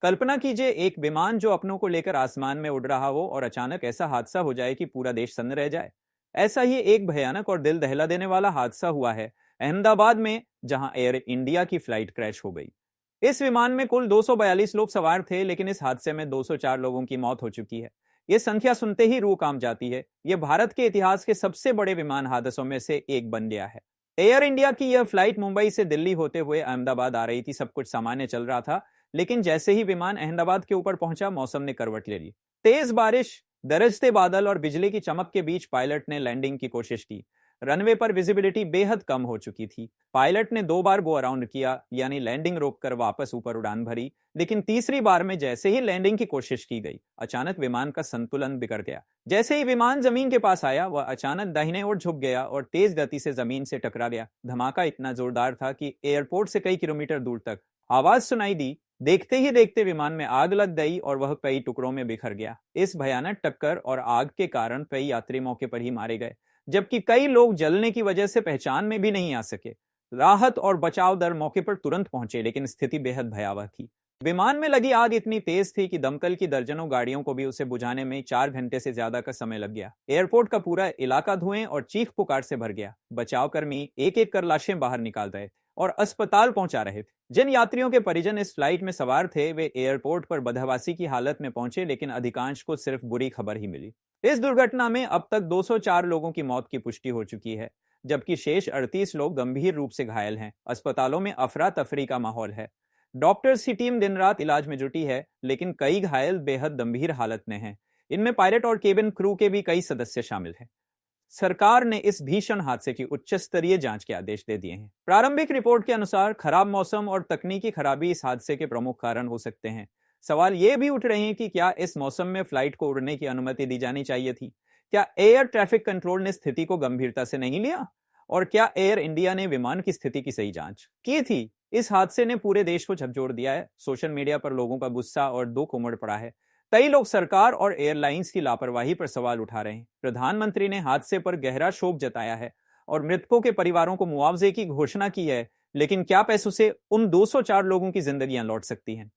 कल्पना कीजिए एक विमान जो अपनों को लेकर आसमान में उड़ रहा हो और अचानक ऐसा हादसा हो जाए कि पूरा देश सन्न रह जाए। ऐसा ही एक भयानक और दिल दहला देने वाला हादसा हुआ है अहमदाबाद में, जहां एयर इंडिया की फ्लाइट क्रैश हो गई। इस विमान में कुल 242 लोग सवार थे, लेकिन इस हादसे में 204 लोगों की मौत हो चुकी है। ये संख्या सुनते ही रूह कांप जाती है। ये भारत के इतिहास के सबसे बड़े विमान हादसों में से एक बन गया है। एयर इंडिया की यह फ्लाइट मुंबई से दिल्ली होते हुए अहमदाबाद आ रही थी। सब कुछ सामान्य चल रहा था, लेकिन जैसे ही विमान अहमदाबाद के ऊपर पहुंचा, मौसम ने करवट ले ली। तेज बारिश, गरजते बादल और बिजली की चमक के बीच पायलट ने लैंडिंग की कोशिश की। रनवे पर विजिबिलिटी बेहद कम हो चुकी थी। पायलट ने 2 बार गो अराउंड किया, यानी लैंडिंग रोककर वापस ऊपर उड़ान भरी, लेकिन तीसरी बार में जैसे ही लैंडिंग की कोशिश की गई, अचानक विमान का संतुलन बिगड़ गया। जैसे ही विमान जमीन के पास आया, वह अचानक दाहिने ओर झुक गया और तेज गति से जमीन से टकरा गया। धमाका इतना जोरदार था कि एयरपोर्ट से कई किलोमीटर दूर तक आवाज सुनाई दी। देखते ही देखते विमान में आग लग गई और वह कई टुकड़ों में बिखर गया। इस भयानक टक्कर और आग के कारण कई यात्री मौके पर ही मारे गए, जबकि कई लोग जलने की वजह से पहचान में भी नहीं आ सके। राहत और बचाव दल मौके पर तुरंत पहुंचे, लेकिन स्थिति बेहद भयावह थी। विमान में लगी आग इतनी तेज थी कि दमकल की दर्जनों गाड़ियों को भी उसे बुझाने में 4 घंटे से ज्यादा का समय लग गया। एयरपोर्ट का पूरा इलाका धुएं और चीख पुकार से भर गया। बचाव कर्मी एक एक कर लाशें बाहर निकाल रहे और अस्पताल पहुंचा रहे थे। जिन यात्रियों के परिजन इस फ्लाइट में सवार थे, वे एयरपोर्ट पर बदहवासी की हालत में पहुंचे, लेकिन अधिकांश को सिर्फ बुरी खबर ही मिली। इस दुर्घटना में अब तक 204 लोगों की मौत की पुष्टि हो चुकी है, जबकि शेष 38 लोग गंभीर रूप से घायल हैं। अस्पतालों में अफरा तफरी का माहौल है। डॉक्टर्स की टीम दिन रात इलाज में जुटी है, लेकिन कई घायल बेहद गंभीर हालत में हैं। इनमें पायलट और केबिन क्रू के भी कई सदस्य शामिल हैं। सरकार ने इस भीषण हादसे की उच्च स्तरीय जांच के आदेश दे दिए हैं। प्रारंभिक रिपोर्ट के अनुसार खराब मौसम और तकनीकी खराबी इस हादसे के प्रमुख कारण हो सकते हैं। सवाल ये भी उठ रहे हैं कि क्या इस मौसम में फ्लाइट को उड़ने की अनुमति दी जानी चाहिए थी? क्या एयर ट्रैफिक कंट्रोल ने स्थिति को गंभीरता से नहीं लिया? और क्या एयर इंडिया ने विमान की स्थिति की सही जांच की थी? इस हादसे ने पूरे देश को झकझोर दिया है। सोशल मीडिया पर लोगों का गुस्सा और दुख उमड़ पड़ा है। कई लोग सरकार और एयरलाइंस की लापरवाही पर सवाल उठा रहे हैं। प्रधानमंत्री ने हादसे पर गहरा शोक जताया है और मृतकों के परिवारों को मुआवजे की घोषणा की है, लेकिन क्या पैसों से उन 204 लोगों की जिंदगियां लौट सकती हैं?